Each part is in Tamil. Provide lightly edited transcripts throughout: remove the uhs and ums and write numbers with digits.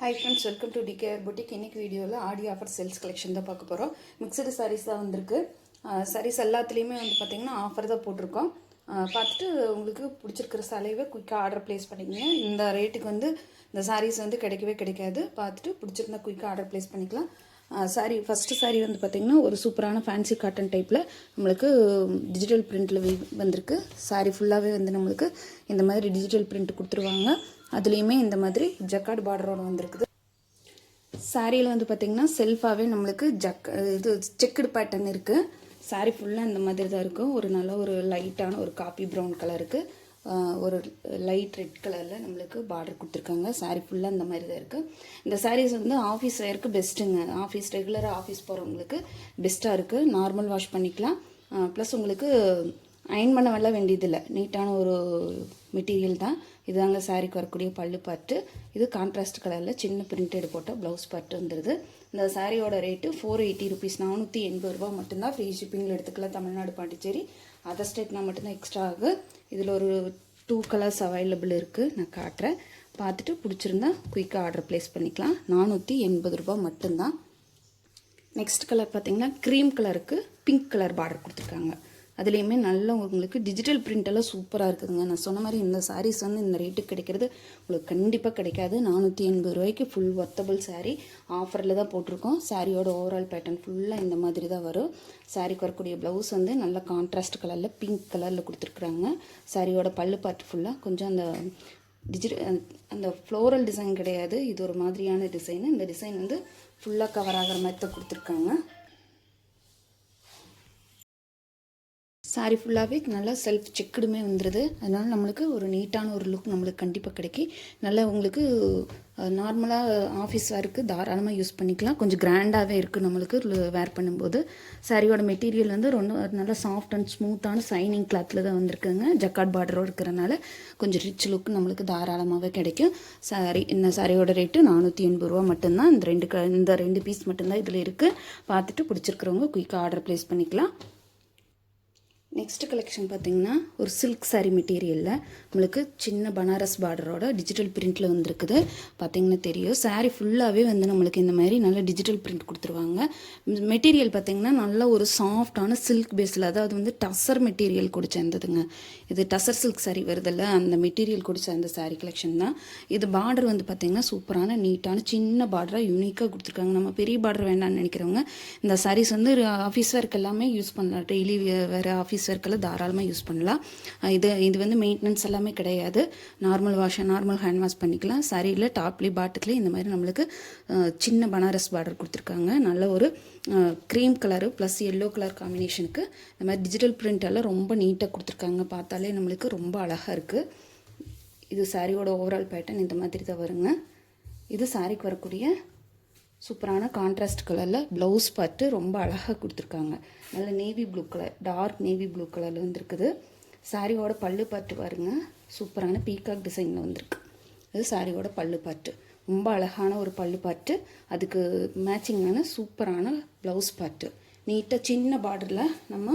Hi friends, welcome to TKR boutique. இன்றைக்கி வீடியோவில் ஆடி ஆஃபர் சேல்ஸ் கலெக்ஷன் தான் பார்க்க போகிறோம். மிக்சடு சாரீஸ் தான் வந்திருக்கு. சாரீஸ் எல்லாத்துலேயுமே வந்து பார்த்திங்கன்னா ஆஃபர் தான் போட்டிருக்கோம். பார்த்துட்டு உங்களுக்கு பிடிச்சிருக்கிற சாலையை குயிக்காக ஆர்டர் ப்ளேஸ் பண்ணிக்கங்க. இந்த ரேட்டுக்கு வந்து இந்த சாரீஸ் வந்து கிடைக்கவே கிடைக்காது. பார்த்துட்டு பிடிச்சிருந்தா குயிக்காக ஆர்டர் ப்ளேஸ் பண்ணிக்கலாம். ஃபஸ்ட்டு சாரீ வந்து பார்த்திங்கன்னா ஒரு சூப்பரான ஃபேன்சி காட்டன் டைப்பில் நம்மளுக்கு டிஜிட்டல் பிரிண்டில் வந்திருக்கு. சாரீ ஃபுல்லாகவே வந்து நம்மளுக்கு இந்த மாதிரி டிஜிட்டல் பிரிண்ட் கொடுத்துருவாங்க. அதுலேயுமே இந்த மாதிரி ஜக்கார்டு பார்டரோடு வந்திருக்குது. சாரியில் வந்து பார்த்திங்கன்னா செல்ஃபாகவே நம்மளுக்கு இது செக்குடு பேட்டர்ன் இருக்குது. சாரீ ஃபுல்லாக இந்த மாதிரி தான் இருக்கும். ஒரு நல்ல ஒரு லைட்டான ஒரு காப்பி ப்ரௌன் கலருக்கு ஒரு லைட் ரெட் கலரில் நம்மளுக்கு பார்டர் கொடுத்துருக்காங்க. சாரீ ஃபுல்லாக இந்த மாதிரி தான் இருக்குது. இந்த சாரீஸ் வந்து ஆஃபீஸ் வேருக்கு பெஸ்ட்டுங்க. ரெகுலராக ஆஃபீஸ் போகிறவங்களுக்கு பெஸ்ட்டாக இருக்குது. நார்மல் வாஷ் பண்ணிக்கலாம். ப்ளஸ் உங்களுக்கு அயன் பண்ண வேலை வேண்டியதில்லை. நீட்டான ஒரு மெட்டீரியல் தான். இதுதாங்க சாரீக்கு வரக்கூடிய பல்லு பார்ட்டு. இது கான்ட்ராஸ்ட் கலரில் சின்ன பிரிண்டட் போட்ட ப்ளவுஸ் பார்ட்டு வந்துடுது. இந்த சாரியோட ரேட்டு 480 ருபீஸ், 480 ரூபா மட்டும்தான். ஃப்ரீ ஷிப்பிங்கில் எடுத்துக்கலாம். தமிழ்நாடு, பாண்டிச்சேரி, அதர் ஸ்டேட்னா மட்டும்தான் எக்ஸ்ட்ரா ஆகுது. இதில் ஒரு 2 கலர்ஸ் அவைலபிள் இருக்குது. நான் காட்டுறேன். பார்த்துட்டு பிடிச்சிருந்தா குயிக்காக ஆர்டர் ப்ளேஸ் பண்ணிக்கலாம். 480 ரூபா மட்டும்தான். நெக்ஸ்ட் கலர் பார்த்திங்கன்னா க்ரீம் கலருக்கு பிங்க் கலர் பார்டர் கொடுத்துருக்காங்க. அதுலேயுமே நல்ல உங்களுக்கு டிஜிட்டல் பிரிண்டெல்லாம் சூப்பராக இருக்குதுங்க. நான் சொன்ன மாதிரி இந்த சாரீஸ் வந்து இந்த ரேட்டுக்கு கிடைக்கிறது உங்களுக்கு கண்டிப்பாக கிடைக்காது. 480 ரூபாய்க்கு ஃபுல் ஒர்த்தபிள் சாரீ ஆஃபரில் தான் போட்டிருக்கோம். சாரியோட ஓவரால் பேட்டர்ன் ஃபுல்லாக இந்த மாதிரி தான் வரும். சாரீக்கு வரக்கூடிய ப்ளவுஸ் வந்து நல்ல கான்ட்ராஸ்ட் கலரில் பிங்க் கலரில் கொடுத்துருக்குறாங்க. சாரியோட பல்லு பார்ட் ஃபுல்லாக கொஞ்சம் அந்த ஃப்ளோரல் டிசைன் கிடையாது. இது ஒரு மாதிரியான டிசைனு. இந்த டிசைன் வந்து ஃபுல்லாக கவர் ஆகிற மாதிரி தான் கொடுத்துருக்காங்க. சாரீ ஃபுல்லாகவே நல்லா செல்ஃப் செக்குடுமே வந்துடுது. அதனால் நம்மளுக்கு ஒரு நீட்டான ஒரு லுக் நம்மளுக்கு கண்டிப்பாக கிடைக்கும். நல்லா உங்களுக்கு நார்மலாக ஆஃபீஸ் வேருக்கு தாராளமாக யூஸ் பண்ணிக்கலாம். கொஞ்சம் கிராண்டாகவே இருக்குது நம்மளுக்கு வேர் பண்ணும்போது. சாரியோட மெட்டீரியல் வந்து ரொம்ப நல்லா சாஃப்ட் அண்ட் ஸ்மூத்தான சைனிங் கிளாத்தில் தான் வந்திருக்குங்க. ஜக்கார்ட் பார்டரோடு இருக்கிறனால கொஞ்சம் ரிச் லுக் நம்மளுக்கு தாராளமாகவே கிடைக்கும். இந்த சாரியோட ரேட்டு 480 ரூபா மட்டும்தான். இந்த ரெண்டு பீஸ் மட்டும்தான் இதில் இருக்குது. பார்த்துட்டு பிடிச்சிருக்கிறவங்க குயிக்காக ஆர்டர் ப்ளேஸ் பண்ணிக்கலாம். நெக்ஸ்ட் கலெக்ஷன் பார்த்திங்கன்னா ஒரு சில்க் சாரீ மெட்டீரியலில் நம்மளுக்கு சின்ன பனாரஸ் பார்டரோட டிஜிட்டல் பிரிண்டில் வந்திருக்குது. பார்த்திங்கன்னா தெரியும். சாரீ ஃபுல்லாகவே வந்து நம்மளுக்கு இந்த மாதிரி நல்ல டிஜிட்டல் பிரிண்ட் கொடுத்துருவாங்க. மெட்டீரியல் பார்த்திங்கன்னா நல்ல ஒரு சாஃப்டான சில்க் பேஸில், அதாவது வந்து டசர் மெட்டீரியல் கூட சேர்ந்ததுங்க. இது டசர் சில்க் சாரீ வருதில்ல, அந்த மெட்டீரியல் கூட சேர்ந்த சாரீ கலெக்ஷன் தான் இது. பார்டர் வந்து பார்த்திங்கன்னா சூப்பரான நீட்டான சின்ன பார்டராக யூனிக்காக கொடுத்துருக்காங்க. நம்ம பெரிய பார்டர் வேண்டாம்னு நினைக்கிறவங்க இந்த சாரீஸ் வந்து ஆஃபீஸ் ஒர்க் எல்லாமே யூஸ் பண்ணலாம். டெய்லி வேறு ஆஃபீஸ் ஒர்க்கெல்லாம் தாராளமாக யூஸ் பண்ணலாம். இது வந்து மெயின்டெனன்ஸ் எல்லாமே கிடையாது. நார்மல் ஹேண்ட் வாஷ் பண்ணிக்கலாம். சாரியில் டாப்லேயும் பாட்டத்துலேயும் இந்த மாதிரி நம்மளுக்கு சின்ன பனாரஸ் பார்டர் கொடுத்துருக்காங்க. நல்ல ஒரு cream colour plus yellow colour காம்பினேஷனுக்கு இந்த மாதிரி டிஜிட்டல் பிரிண்ட் எல்லாம் ரொம்ப நீட்டாக கொடுத்துருக்காங்க. பார்த்தாலே நம்மளுக்கு ரொம்ப அழகாக இருக்குது. இது சாரியோட ஓவரால் பேட்டர்ன் இந்த மாதிரி தான் வருங்க. இது சாரிக்கு வரக்கூடிய சூப்பரான கான்ட்ராஸ்ட் கலரில் ப்ளவுஸ் பார்த்து ரொம்ப அழகாக கொடுத்துருக்காங்க. நல்ல navy blue colour, dark navy blue கலரில் வந்துருக்குது. சாரியோட பல்லு பார்த்து பாருங்க, சூப்பரான பீகாக் டிசைனில் வந்திருக்கு. இது சாரியோட பல்லு பார்ட்டு. ரொம்ப அழகான ஒரு பல்லு பார்ட்டு, அதுக்கு மேட்சிங்கான சூப்பரான ப்ளவுஸ் பார்ட்டு. நீட்டாக சின்ன பார்டரில் நம்ம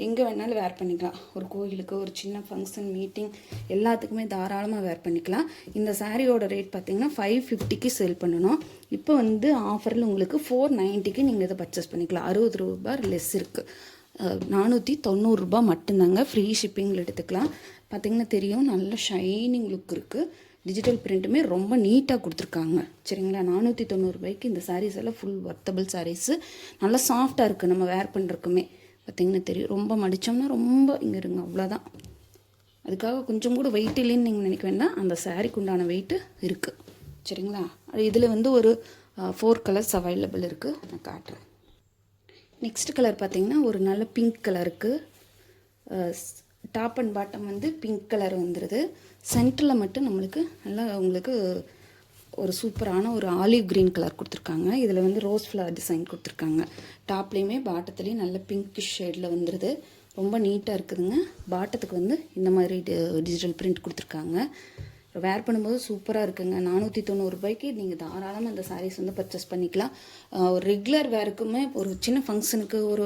எங்கே வேணாலும் வேர் பண்ணிக்கலாம். ஒரு கோயிலுக்கு, ஒரு சின்ன ஃபங்க்ஷன், மீட்டிங் எல்லாத்துக்குமே தாராளமாக வேர் பண்ணிக்கலாம். இந்த சாரியோட ரேட் பார்த்திங்கன்னா 550க்கு சேல் பண்ணணும். இப்போ வந்து ஆஃபரில் உங்களுக்கு 490க்கு நீங்கள் இதை பர்ச்சேஸ் பண்ணிக்கலாம். 60 ரூபா லெஸ் இருக்குது. 490 ரூபா மட்டும்தாங்க. ஃப்ரீ ஷிப்பிங்கில் எடுத்துக்கலாம். பார்த்திங்கன்னா தெரியும், நல்ல ஷைனிங் லுக் இருக்குது. டிஜிட்டல் பிரிண்ட்டுமே ரொம்ப நீட்டாக கொடுத்துருக்காங்க. சரிங்களா? 490 ரூபாய்க்கு இந்த சாரீஸ் எல்லாம் ஃபுல் ஒர்த்தபிள் சாரீஸு. நல்லா சாஃப்டாக இருக்குது. நம்ம வேர் பண்ணுறக்குமே பார்த்திங்கன்னா தெரியும். ரொம்ப மடித்தோம்னா ரொம்ப இங்கே இருங்க, அவ்வளோதான். அதுக்காக கொஞ்சம் கூட வெயிட் இல்லைன்னு நீங்கள் நினைக்க வேண்டாம். அந்த சாரீக்கு உண்டான வெயிட்டு இருக்குது. சரிங்களா? இதில் வந்து ஒரு 4 கலர்ஸ் அவைலபிள் இருக்குது. நான் காட்டுறேன். நெக்ஸ்ட் கலர் பார்த்திங்கன்னா ஒரு நல்ல பிங்க் கலருக்கு டாப் அண்ட் பாட்டம் வந்து பிங்க் கலர் வந்துடுது. சென்டரில் மட்டும் நம்மளுக்கு நல்லா உங்களுக்கு ஒரு சூப்பரான ஒரு ஆலிவ் க்ரீன் கலர் கொடுத்துருக்காங்க. இதில் வந்து ரோஸ் ஃப்ளவர் டிசைன் கொடுத்துருக்காங்க. டாப்லேயுமே பாட்டத்துலேயும் நல்ல பிங்க்கிஷ் ஷேடில் வந்துடுது. ரொம்ப நீட்டாக இருக்குதுங்க. பாட்டத்துக்கு வந்து இந்த மாதிரி டிஜிட்டல் பிரிண்ட் கொடுத்துருக்காங்க. வேர் பண்ணும்போது சூப்பராக இருக்குங்க. 490 ரூபாய்க்கு நீங்கள் தாராளமாக அந்த சாரீஸ் வந்து பர்ச்சேஸ் பண்ணிக்கலாம். ஒரு ரெகுலர் வேருக்குமே, ஒரு சின்ன ஃபங்க்ஷனுக்கு, ஒரு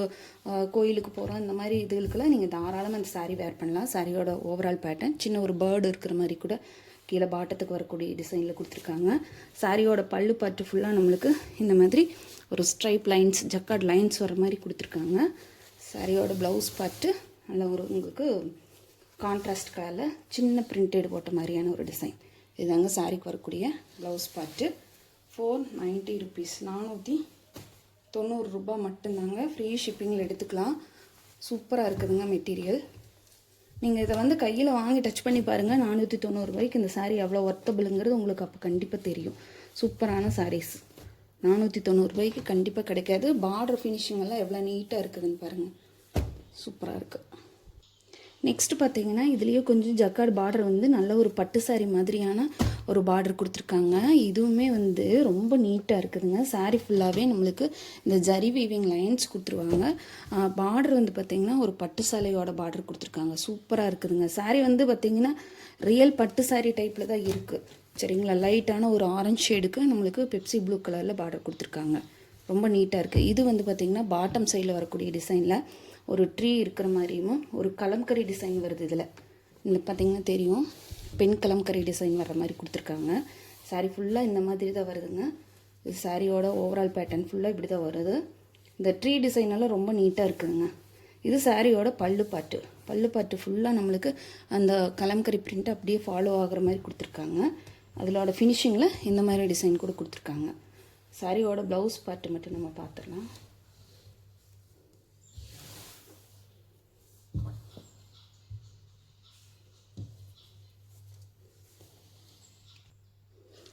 கோயிலுக்கு போகிறோம், இந்த மாதிரி இதுகளுக்கெல்லாம் நீங்கள் தாராளமாக அந்த சாரீ வேர் பண்ணலாம். சாரியோட ஓவரால் பேட்டர்ன் சின்ன ஒரு பேர்டு இருக்கிற மாதிரி கூட கீழே பாட்டத்துக்கு வரக்கூடிய டிசைனில் கொடுத்துருக்காங்க. சாரியோட பல்லு பாட்டு ஃபுல்லாக நம்மளுக்கு இந்த மாதிரி ஒரு ஸ்ட்ரைப் லைன்ஸ் ஜக்கார்ட் லைன்ஸ் வர மாதிரி கொடுத்துருக்காங்க. சாரியோட ப்ளவுஸ் பாட்டு நல்லா ஒரு உங்களுக்கு கான்ட்ராஸ்ட் கலரில் சின்ன பிரிண்டட் போட்ட மாதிரியான ஒரு டிசைன். இதுதாங்க சாரிக்கு வரக்கூடிய ப்ளவுஸ் பாட்டு. 490 ருபீஸ், 490 ரூபா மட்டும்தாங்க. ஃப்ரீ ஷிப்பிங்கில் எடுத்துக்கலாம். சூப்பராக இருக்குதுங்க மெட்டீரியல். நீங்கள் இதை வந்து கையில் வாங்கி டச் பண்ணி பாருங்கள். 490 ரூபாய்க்கு இந்த சாரீ அவ்வளோ ஒர்த்தபிளுங்கிறது உங்களுக்கு அப்போ கண்டிப்பாக தெரியும். சூப்பரான சாரீஸ் 490 ரூபாய்க்கு கண்டிப்பாக கிடைக்காது. பார்டர் ஃபினிஷிங் எல்லாம் எவ்வளோ நீட்டாக இருக்குதுன்னு பாருங்கள், சூப்பராக இருக்குது. நெக்ஸ்ட்டு பார்த்தீங்கன்னா இதுலேயே கொஞ்சம் ஜக்கார்டு பார்டர் வந்து நல்ல ஒரு பட்டு சாரீ மாதிரியான ஒரு பார்டர் கொடுத்துருக்காங்க. இதுவுமே வந்து ரொம்ப நீட்டாக இருக்குதுங்க. சாரீ ஃபுல்லாகவே நம்மளுக்கு இந்த ஜரி வீவிங் லைன்ஸ் கொடுத்துருவாங்க. பார்டர் வந்து பார்த்திங்கன்னா ஒரு பட்டு சாலையோட பார்டர் கொடுத்துருக்காங்க. சூப்பராக இருக்குதுங்க. சாரீ வந்து பார்த்திங்கன்னா ரியல் பட்டு சாரீ டைப்பில் தான் இருக்குது. சரிங்களா, லைட்டான ஒரு ஆரஞ்சு ஷேடுக்கு நம்மளுக்கு பெப்சி ப்ளூ கலரில் பார்டர் கொடுத்துருக்காங்க. ரொம்ப நீட்டாக இருக்குது. இது வந்து பார்த்திங்கன்னா பாட்டம் சைடில் வரக்கூடிய டிசைனில் ஒரு ட்ரீ இருக்கிற மாதிரியும் ஒரு கலம்கரி டிசைன் வருது. இதில் இந்த பார்த்திங்கன்னா தெரியும், பெண் கலம்கரி டிசைன் வர்ற மாதிரி கொடுத்துருக்காங்க. சாரீ ஃபுல்லாக இந்த மாதிரி தான் வருதுங்க. இது சாரியோட ஓவரால் பேட்டர்ன் ஃபுல்லாக இப்படி தான் வருது. இந்த ட்ரீ டிசைனெல்லாம் ரொம்ப நீட்டாக இருக்குதுங்க. இது சாரியோட பல்லு பாட்டு ஃபுல்லாக நம்மளுக்கு அந்த கலம்கரி பிரிண்ட் அப்படியே ஃபாலோ ஆகிற மாதிரி கொடுத்துருக்காங்க. அதிலோட ஃபினிஷிங்கில் இந்த மாதிரி டிசைன் கூட கொடுத்துருக்காங்க. சாரியோட ப்ளவுஸ் பார்ட்டு மட்டும் நம்ம பார்த்துடலாம்.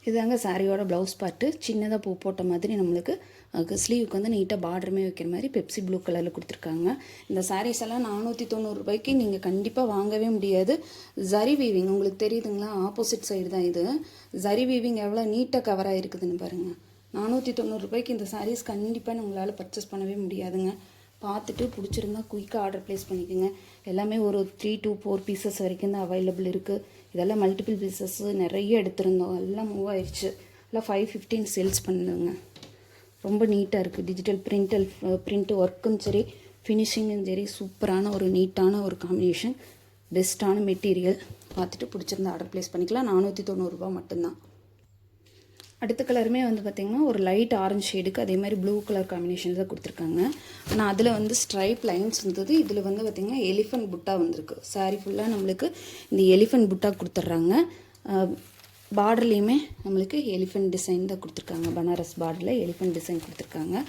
இதுதாங்க சாரியோட ப்ளவுஸ் பார்ட்டு. சின்னதாக பூ போட்ட மாதிரி நம்மளுக்கு ஸ்லீவுக்கு வந்து நீட்டாக பார்டருமே வைக்கிற மாதிரி பெப்சி ப்ளூ கலரில் கொடுத்துருக்காங்க. இந்த சாரீஸ் எல்லாம் 490 ரூபாய்க்கு நீங்கள் கண்டிப்பாக வாங்கவே முடியாது. ஜரி வீவிங் உங்களுக்கு தெரியுதுங்களா, ஆப்போசிட் சைடு தான் இது. ஜரி வீவிங் எவ்வளோ நீட்டாக கவர் ஆகிருக்குதுன்னு பாருங்கள். 490 ரூபாய்க்கு இந்த சாரீஸ் கண்டிப்பாக நம்மளால் பர்ச்சேஸ் பண்ணவே முடியாதுங்க. பார்த்துட்டு பிடிச்சிருந்தா குயிக்காக ஆர்டர் ப்ளேஸ் பண்ணிக்கோங்க. எல்லாமே ஒரு 3 to 4 பீசஸ் வரைக்கும் தான் அவைலபிள் இருக்குது. இதெல்லாம் மல்டிபிள் பீசஸ் நிறைய எடுத்திருந்தோம், எல்லாம் மூவ் ஆயிடுச்சு. எல்லாம் 515 சேல்ஸ் பண்ணுங்க. ரொம்ப நீட்டாக இருக்குது. டிஜிட்டல் பிரிண்ட் ஒர்க்கும் சரி, ஃபினிஷிங்கும் சரி, சூப்பரான ஒரு நீட்டான ஒரு காம்பினேஷன், பெஸ்ட்டான மெட்டீரியல். பார்த்துட்டு பிடிச்சிருந்தா ஆர்டர் ப்ளேஸ் பண்ணிக்கலாம். 490 ரூபா மட்டும்தான். அடுத்த கலருமே வந்து பார்த்திங்கன்னா ஒரு லைட் ஆரஞ்சு ஷேடுக்கு அதே மாதிரி ப்ளூ கலர் காம்பினேஷன் தான் கொடுத்துருக்காங்க. ஆனால் அதில் வந்து ஸ்ட்ரைப் லைன்ஸ் இருந்தது. இதில் வந்து பார்த்திங்கன்னா எலிஃபண்ட் புட்டா வந்திருக்கு. சாரீ ஃபுல்லாக நம்மளுக்கு இந்த எலிஃபண்ட் புட்டா கொடுத்துட்றாங்க. பார்டர்லேயுமே நம்மளுக்கு எலிஃபண்ட் டிசைன் தான் கொடுத்துருக்காங்க. பனாரஸ் பார்டரில் எலிஃபண்ட் டிசைன் கொடுத்துருக்காங்க.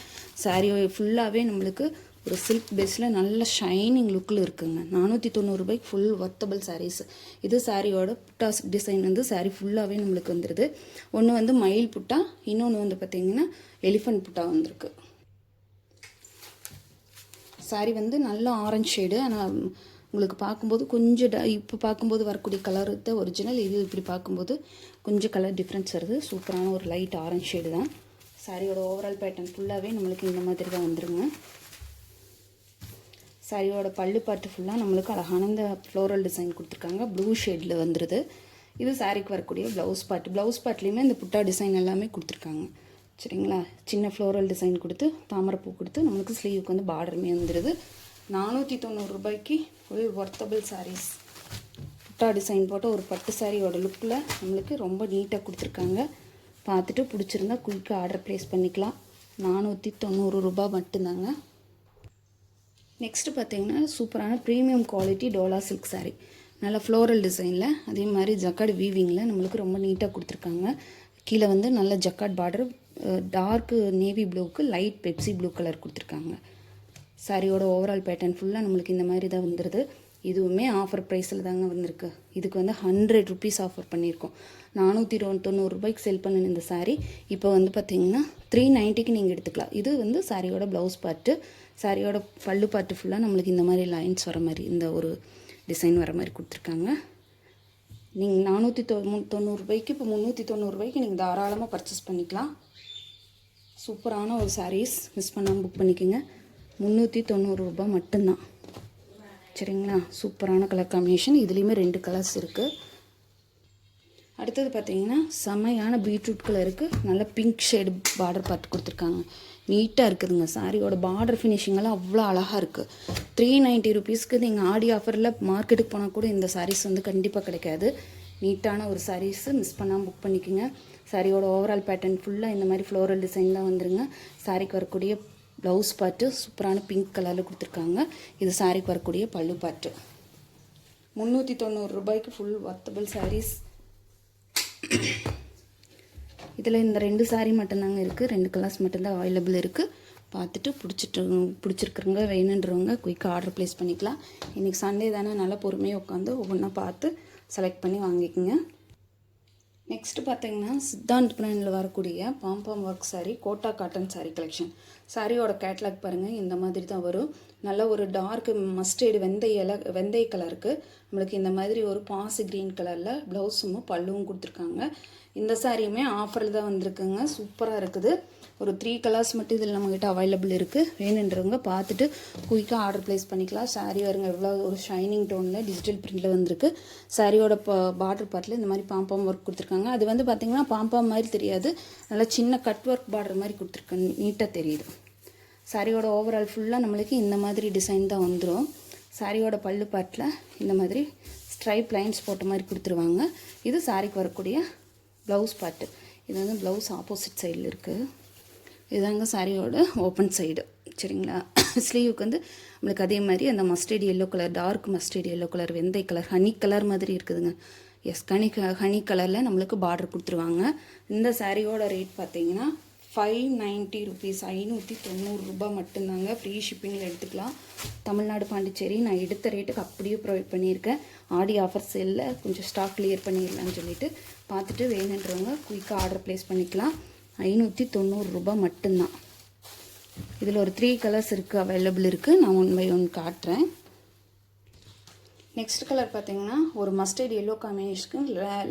சாரீ ஃபுல்லாகவே நம்மளுக்கு ஒரு சில்க் பேஸில் நல்ல ஷைனிங் லுக்கில் இருக்குங்க. 490 ரூபாய்க்கு ஃபுல் ஒர்த்தபிள் சாரீஸ். இது சாரியோட புட்டா டிசைன் வந்து சாரீ ஃபுல்லாகவே நம்மளுக்கு வந்துடுது. ஒன்று வந்து மயில் புட்டா, இன்னொன்று வந்து பார்த்திங்கன்னா எலிஃபண்ட் புட்டா வந்திருக்கு. சாரீ வந்து நல்ல ஆரஞ்சு ஷேடு. ஆனால் உங்களுக்கு பார்க்கும்போது கொஞ்சம் இப்போ பார்க்கும்போது வரக்கூடிய கலர் தான் ஒரிஜினல். இது இப்படி பார்க்கும்போது கொஞ்சம் கலர் டிஃப்ரென்ஸ் வருது. சூப்பரான ஒரு லைட் ஆரஞ்சு ஷேடு தான். சாரியோட ஓவரால் பேட்டர்ன் ஃபுல்லாகவே நம்மளுக்கு இந்த மாதிரி தான் வந்துருங்க. சாரியோட பல்லு பாட்டு ஃபுல்லாக நம்மளுக்கு அழகான இந்த ஃப்ளோரல் டிசைன் கொடுத்துருக்காங்க. ப்ளூ ஷேடில் வந்துடுது. இது சாரிக்கு வரக்கூடிய ப்ளவுஸ் பார்ட்லேயுமே இந்த புட்டா டிசைன் எல்லாமே கொடுத்துருக்காங்க. சரிங்களா, சின்ன ஃப்ளோரல் டிசைன் கொடுத்து தாமரைப்பூ கொடுத்து நம்மளுக்கு ஸ்லீவுக்கு வந்து பார்டருமே வந்துடுது. 490 ரூபாய்க்கு ஃபுல் ஒர்த்தபிள் சாரீஸ். புட்டா டிசைன் போட்ட ஒரு பட்டு சாரியோட லுக்கில் நம்மளுக்கு ரொம்ப நீட்டாக கொடுத்துருக்காங்க. பார்த்துட்டு பிடிச்சிருந்தா குயிக்காக ஆர்டர் ப்ளேஸ் பண்ணிக்கலாம். 490 ரூபா மட்டும்தாங்க. நெக்ஸ்ட்டு பார்த்தீங்கன்னா சூப்பரான premium quality Dola silk sari. நல்லா ஃப்ளோரல் டிசைனில் அதே மாதிரி ஜக்கார்டு வீவிங்கில் நம்மளுக்கு ரொம்ப நீட்டாக கொடுத்துருக்காங்க. கீழே வந்து நல்ல ஜக்கார்ட் பார்டர், டார்க்கு நேவி ப்ளூவுக்கு லைட் பெப்சி ப்ளூ கலர் கொடுத்துருக்காங்க. சாரியோட ஓவரால் பேட்டர்ன் ஃபுல்லாக நம்மளுக்கு இந்த மாதிரி தான் வந்துடுது. இதுவுமே ஆஃபர் ப்ரைஸில் தாங்க வந்திருக்கு. இதுக்கு வந்து 100 ருபீஸ் ஆஃபர் பண்ணியிருக்கோம். 490 ரூபாய்க்கு செல் பண்ணின இந்த சாரீ இப்போ வந்து பார்த்திங்கன்னா 390க்கு நீங்கள் எடுத்துக்கலாம். இது வந்து சாரியோட ப்ளவுஸ் பார்ட்டு. சாரியோட பல்லு பார்ட்டு ஃபுல்லாக நம்மளுக்கு இந்த மாதிரி லைன்ஸ் வர மாதிரி இந்த ஒரு டிசைன் வர மாதிரி கொடுத்துருக்காங்க. நீங்கள் 490 ரூபாய்க்கு இப்போ 390 ரூபாய்க்கு நீங்கள் தாராளமாக பர்ச்சேஸ் பண்ணிக்கலாம். சூப்பரான ஒரு சாரீஸ், மிஸ் பண்ணாமல் புக் பண்ணிக்கோங்க. 390 ரூபா மட்டும்தான். சரிங்களா, சூப்பரான கலர் காம்பினேஷன். இதுலேயுமே 2 கலர்ஸ் இருக்குது. அடுத்தது பார்த்தீங்கன்னா செம்மையான பீட்ரூட் கலருக்கு நல்ல பிங்க் ஷேடு பார்டர் பார்த்து கொடுத்துருக்காங்க. நீட்டாக இருக்குதுங்க. சாரியோட பார்டர் ஃபினிஷிங்கெல்லாம் அவ்வளோ அழகாக இருக்குது. 390 ருபீஸ்க்கு நீங்கள் ஆடி ஆஃபரில் மார்க்கெட்டுக்கு போனால் கூட இந்த சாரீஸ் வந்து கண்டிப்பாக கிடைக்காது. நீட்டான ஒரு சாரீஸு, மிஸ் பண்ணாமல் புக் பண்ணிக்கோங்க. சாரியோட ஓவரால் பேட்டர்ன் ஃபுல்லாக இந்த மாதிரி ஃப்ளோரல் டிசைன் தான் வந்துருங்க. சாரிக்கு வரக்கூடிய ப்ளவுஸ் பார்ட்டு சூப்பரான பிங்க் கலரில் கொடுத்துருக்காங்க. இது சாரிக்கு வரக்கூடிய பல்லு பார்ட்டு. 390 ரூபாய்க்கு ஃபுல் வர்த்தபிள் சாரீஸ். இதில் இந்த 2 சாரீ மட்டும்தாங்க இருக்குது, 2 கலர்ஸ் மட்டும்தான் அவைலபிள் இருக்குது. பார்த்துட்டு பிடிச்சிருக்கிறவங்க வேணுன்றவங்க குயிக்காக ஆர்டர் ப்ளேஸ் பண்ணிக்கலாம். இன்றைக்கி சண்டே தானே, நல்லா பொறுமையாக உட்காந்து ஒவ்வொன்றா பார்த்து செலக்ட் பண்ணி வாங்கிக்கோங்க. நெக்ஸ்ட்டு பார்த்தீங்கன்னா சித்தாந்த் பிராண்டில் வரக்கூடிய pompom work sari, kota cotton sari collection. சாரியோட கேட்லாக் பாருங்கள், இந்த மாதிரி தான் வரும். நல்ல ஒரு டார்க் மஸ்டர்டு வெந்தய கலருக்கு நம்மளுக்கு இந்த மாதிரி ஒரு பாசி க்ரீன் கலரில் ப்ளவுஸும் பல்லுவும் கொடுத்துருக்காங்க. இந்த சாரியுமே ஆஃபரில் தான் வந்திருக்குங்க, சூப்பராக இருக்குது. ஒரு 3 கலர்ஸ் மட்டும் இதில் நம்மக்கிட்ட அவைலபிள் இருக்குது. வேணுன்றவங்க பார்த்துட்டு குயிக்காக ஆர்டர் ப்ளேஸ் பண்ணிக்கலாம். சாரீ வருங்க எவ்வளோ ஒரு ஷைனிங் டோனில் டிஜிட்டல் பிரிண்டில் வந்திருக்கு. சாரியோட பார்டர் பார்ட்டில் இந்த மாதிரி பாம்பாம் ஒர்க் கொடுத்துருக்காங்க. அது வந்து பார்த்திங்கன்னா பாம்பாம் மாதிரி தெரியாது, நல்லா சின்ன கட் ஒர்க் பார்டர் மாதிரி கொடுத்துருக்காங்க, நீட்டாக தெரியுது. சாரியோட ஓவரால் ஃபுல்லாக நம்மளுக்கு இந்த மாதிரி டிசைன் தான் வந்துடும். சாரியோட பல்லு பார்ட்டில் இந்த மாதிரி ஸ்ட்ரைப் லைன்ஸ் போட்ட மாதிரி கொடுத்துருவாங்க. இது சாரிக்கு வரக்கூடிய ப்ளவுஸ் பார்ட்டு. இது வந்து ப்ளவுஸ் ஆப்போசிட் சைடில் இருக்குது. இதுதாங்க சாரியோட ஓப்பன் சைடு, சரிங்களா. ஸ்லீவுக்கு வந்து நம்மளுக்கு அதே மாதிரி அந்த mustard yellow colour, dark mustard yellow colour, வெந்தய கலர், ஹனி கலர் மாதிரி இருக்குதுங்க. எஸ், ஹனி கலரில் நம்மளுக்கு பார்டர் கொடுத்துருவாங்க. இந்த சாரியோட ரேட் பார்த்தீங்கன்னா 590 ருபீஸ், 590 ரூபாய் மட்டும்தாங்க. ஃப்ரீ ஷிப்பிங்கில் எடுத்துக்கலாம். தமிழ்நாடு பாண்டிச்சேரி. நான் எடுத்த ரேட்டுக்கு அப்படியே ப்ரொவைட் பண்ணியிருக்கேன். ஆடி ஆஃபர் சேலில் கொஞ்சம் ஸ்டாக் கிளியர் பண்ணிடலான்னு சொல்லிட்டு பார்த்துட்டு வேணுன்றவங்க குயிக்காக ஆர்டர் ப்ளேஸ் பண்ணிக்கலாம். 590 ரூபாய் மட்டும்தான். இதில் ஒரு 3 கலர்ஸ் இருக்குது, அவைலபிள் இருக்குது. நான் 1 by 1 காட்டுறேன். நெக்ஸ்ட் கலர் பார்த்தீங்கன்னா ஒரு மஸ்டர்ட் எல்லோ காம்பினேஷனுக்கு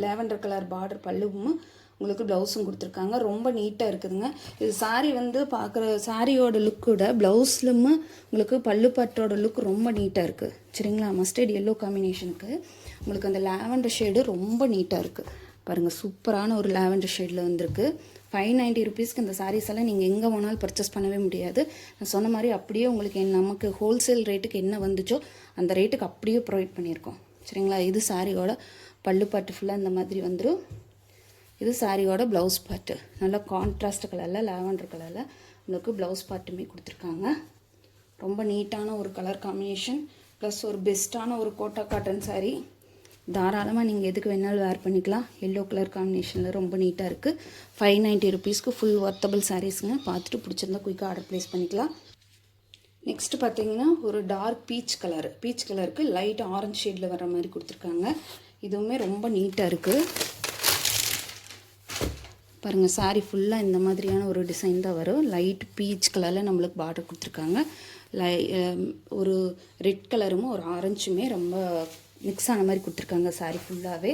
லேவண்டர் கலர் பார்டர் பல்லுவும் உங்களுக்கு ப்ளவுஸும் கொடுத்துருக்காங்க. ரொம்ப நீட்டாக இருக்குதுங்க. இது சாரீ வந்து பார்க்குற சாரியோட லுக்கோட ப்ளவுஸ்லும் உங்களுக்கு பல்லு பட்டோட லுக் ரொம்ப நீட்டாக இருக்குது, சரிங்களா. மஸ்டர்ட் எல்லோ காம்பினேஷனுக்கு உங்களுக்கு அந்த லேவண்டர் ஷேடு ரொம்ப நீட்டாக இருக்குது. பாருங்கள், சூப்பரான ஒரு லேவண்டர் ஷேடில் வந்திருக்கு. 590 ருபீஸ்க்கு இந்த சாரீஸ் எல்லாம் நீங்கள் எங்கே வேணாலும் பர்ச்சேஸ் பண்ணவே முடியாது. நான் சொன்ன மாதிரி அப்படியே உங்களுக்கு நமக்கு ஹோல்சேல் ரேட்டுக்கு என்ன வந்துச்சோ அந்த ரேட்டுக்கு அப்படியே ப்ரொவைட் பண்ணியிருக்கோம், சரிங்களா. இது சாரியோட பல்லு பாட்டு ஃபுல்லாக இந்த மாதிரி வந்துடும். இது சாரியோட ப்ளவுஸ் பார்ட்டு, நல்லா கான்ட்ராஸ்ட் கலரில் லேவண்டர் கலரில் உங்களுக்கு ப்ளவுஸ் பார்ட்டுமே கொடுத்துருக்காங்க. ரொம்ப நீட்டான ஒரு கலர் காம்பினேஷன் ப்ளஸ் ஒரு பெஸ்ட்டான ஒரு கோட்டா காட்டன் சாரீ. தாராளமாக நீங்கள் எதுக்கு வேணாலும் வேர் பண்ணிக்கலாம். எல்லோ கலர் காம்பினேஷனில் ரொம்ப நீட்டாக இருக்குது. 590 ருபீஸ்க்கு ஃபுல் வர்த்தபிள் சாரீஸுங்க. பார்த்துட்டு பிடிச்சிருந்தா குயிக்காக ஆர்டர் ப்ளேஸ் பண்ணிக்கலாம். நெக்ஸ்ட்டு பார்த்தீங்கன்னா ஒரு டார்க் பீச் கலருக்கு லைட் ஆரஞ்சு ஷேடில் வர மாதிரி கொடுத்துருக்காங்க. இதுவுமே ரொம்ப நீட்டாக இருக்குது. பாருங்கள், சாரீ ஃபுல்லாக இந்த மாதிரியான ஒரு டிசைன் தான் வரும். லைட் பீச் கலரில் நம்மளுக்கு பார்டர் கொடுத்துருக்காங்க. ஒரு ரெட் கலரும் ஒரு ஆரஞ்சுமே ரொம்ப மிக்ஸ் ஆன மாதிரி கொடுத்துருக்காங்க சாரீ ஃபுல்லாகவே.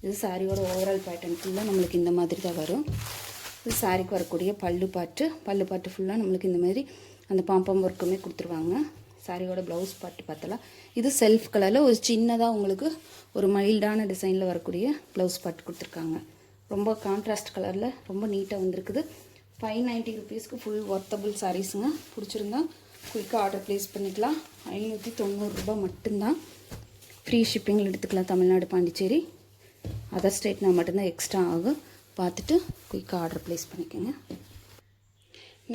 இது சாரியோட ஓவரால் பேட்டர்ன் ஃபுல்லாக நம்மளுக்கு இந்த மாதிரி தான் வரும். இது சாரிக்கு வரக்கூடிய பல்லு பாட்டு ஃபுல்லாக நம்மளுக்கு இந்த மாதிரி அந்த பாம்பம் ஒர்க்குமே கொடுத்துருவாங்க. சாரியோட ப்ளவுஸ் பார்ட்டு பார்த்தலாம். இது செல்ஃப் கலரில் ஒரு சின்னதாக உங்களுக்கு ஒரு மைல்டான டிசைனில் வரக்கூடிய ப்ளவுஸ் பார்ட்டு கொடுத்துருக்காங்க. ரொம்ப கான்ட்ராஸ்ட் கலரில் ரொம்ப நீட்டாக வந்திருக்குது. 590 ருபீஸ்க்கு ஃபுல் வர்த்தபிள் சாரீஸுங்க. பிடிச்சிருந்தா குயிக்காக ஆர்டர் ப்ளேஸ் பண்ணிக்கலாம். 590 ரூபாய் மட்டும்தான். ஃப்ரீ ஷிப்பிங்கில் எடுத்துக்கலாம். தமிழ்நாடு பாண்டிச்சேரி, அதர் ஸ்டேட்னா மட்டும்தான் எக்ஸ்ட்ரா ஆகும். பார்த்துட்டு குயிக்காக ஆர்டர் ப்ளேஸ் பண்ணிக்கோங்க.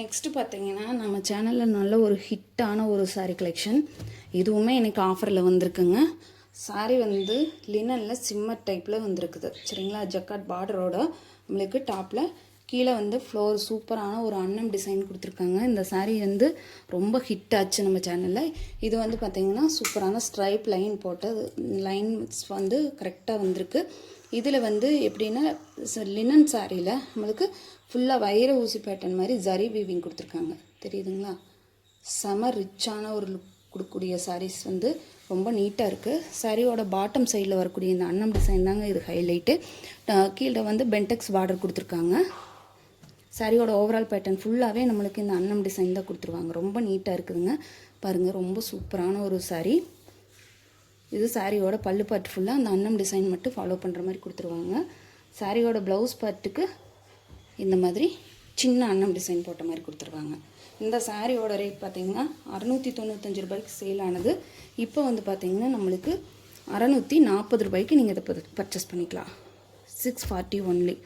நெக்ஸ்ட்டு பார்த்தீங்கன்னா நம்ம சேனலில் நல்ல ஒரு ஹிட்டான ஒரு சாரீ கலெக்ஷன். இதுவுமே எனக்கு ஆஃபரில் வந்திருக்குங்க. சாரீ வந்து லினனில் சிம்மர் டைப்பில் வந்திருக்குது, சரிங்களா. ஜக்காட் பார்டரோட நம்மளுக்கு டாப்பில் கீழே வந்து ஃப்ளோர் சூப்பரான ஒரு அன்னம் டிசைன் கொடுத்துருக்காங்க. இந்த சாரீ வந்து ரொம்ப ஹிட் ஆச்சு நம்ம சேனலில். இது வந்து பார்த்திங்கன்னா சூப்பரான ஸ்ட்ரைப் லைன் போட்டது, லைன்ஸ் வந்து கரெக்டாக வந்திருக்கு. இதில் வந்து எப்படின்னா லினன் சாரியில் நம்மளுக்கு ஃபுல்லாக வைர ஊசி பேட்டர்ன் மாதிரி ஜரி வீவிங் கொடுத்துருக்காங்க, தெரியுதுங்களா. செம ரிச்சான ஒரு லுக் கொடுக்கக்கூடிய சாரீஸ் வந்து ரொம்ப நீட்டாக இருக்குது. சாரியோட பாட்டம் சைடில் வரக்கூடிய இந்த அன்னம் டிசைன் தாங்க இது ஹைலைட்டு. கீழே வந்து பென்டெக்ஸ் பார்டர் கொடுத்துருக்காங்க. சாரியோட ஓவரால் பேட்டர்ன் ஃபுல்லாகவே நம்மளுக்கு இந்த அன்னம் டிசைன் தான் கொடுத்துருவாங்க. ரொம்ப நீட்டாக இருக்குதுங்க. பாருங்கள், ரொம்ப சூப்பரான ஒரு சாரீ. இது சாரியோட பல்லு பார்ட் ஃபுல்லாக அந்த அன்னம் டிசைன் மட்டும் ஃபாலோ பண்ணுற மாதிரி கொடுத்துருவாங்க. சாரியோட ப்ளவுஸ் பார்ட்டுக்கு இந்த மாதிரி சின்ன அன்னம் டிசைன் போட்ட மாதிரி கொடுத்துருவாங்க. இந்த சாரியோட ரேட் பார்த்திங்கன்னா 695 ரூபாய்க்கு சேல் ஆனது. இப்போ வந்து பார்த்திங்கன்னா நம்மளுக்கு 640 ரூபாய்க்கு நீங்கள் இதை பர்ச்சேஸ் பண்ணிக்கலாம். 640 ஒன்லி.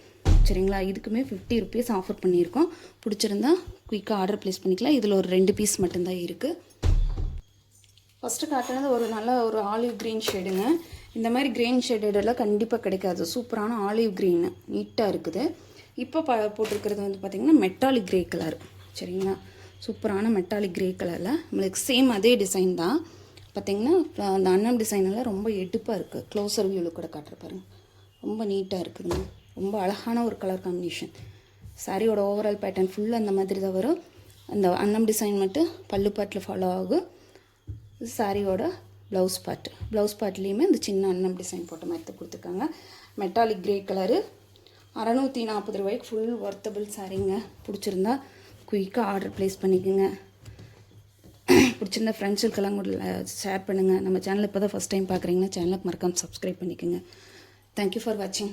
சரிங்களா? இதுக்குமே 50 ருபீஸ் ஆஃபர் பண்ணியிருக்கோம். பிடிச்சிருந்தா குயிக்காக ஆர்டர் ப்ளேஸ் பண்ணிக்கலாம். இதில் ஒரு 2 பீஸ் மட்டும்தான் இருக்குது. ஃபஸ்ட்டு காட்டினது ஒரு நல்ல ஒரு ஆலிவ் க்ரீன் ஷேடுங்க. இந்த மாதிரி க்ரீன் ஷேடெல்லாம் கண்டிப்பாக கிடைக்காது. சூப்பரான ஆலிவ் க்ரீனு நீட்டாக இருக்குது. இப்போ போட்டிருக்கிறது வந்து பார்த்திங்கன்னா மெட்டாலிக் க்ரே கலர். சரிங்களா? சூப்பரான மெட்டாலிக் க்ரே கலரில் நம்மளுக்கு சேம் அதே டிசைன் தான். பார்த்திங்கன்னா அந்த அன்னம் டிசைனெல்லாம் ரொம்ப எடுப்பாக இருக்குது. க்ளோஸர் வியூவில் கூட காட்டுற பாருங்க. ரொம்ப நீட்டாக இருக்குதுங்க. ரொம்ப அழகான ஒரு கலர் காம்பினேஷன். சாரியோட ஓவரால் பேட்டர்ன் ஃபுல்லாக அந்த மாதிரி தான் வரும். அந்த அன்னம் டிசைன் மட்டும் பல்லு பாட்டில் ஃபாலோ ஆகும். சாரியோட ப்ளவுஸ் பார்ட்லேயுமே இந்த சின்ன அன்னம் டிசைன் போட்ட மாதிரி தான் கொடுத்துருக்காங்க. மெட்டாலிக் க்ரே கலரு 640 ரூபாய்க்கு ஃபுல் ஒர்த்தபிள் சாரீங்க. பிடிச்சிருந்தா குயிக்காக ஆர்டர் ப்ளேஸ் பண்ணிக்கோங்க. பிடிச்சிருந்தா ஃப்ரெண்ட்ஸுக்கெல்லாம் கூட ஷேர் பண்ணுங்கள். நம்ம சேனல் இப்போ தான் ஃபஸ்ட் டைம் பார்க்குறீங்கன்னா சேனலுக்கு மறக்காமல் சப்ஸ்கிரைப் பண்ணிக்கோங்க. தேங்க்யூ ஃபார் வாட்சிங்.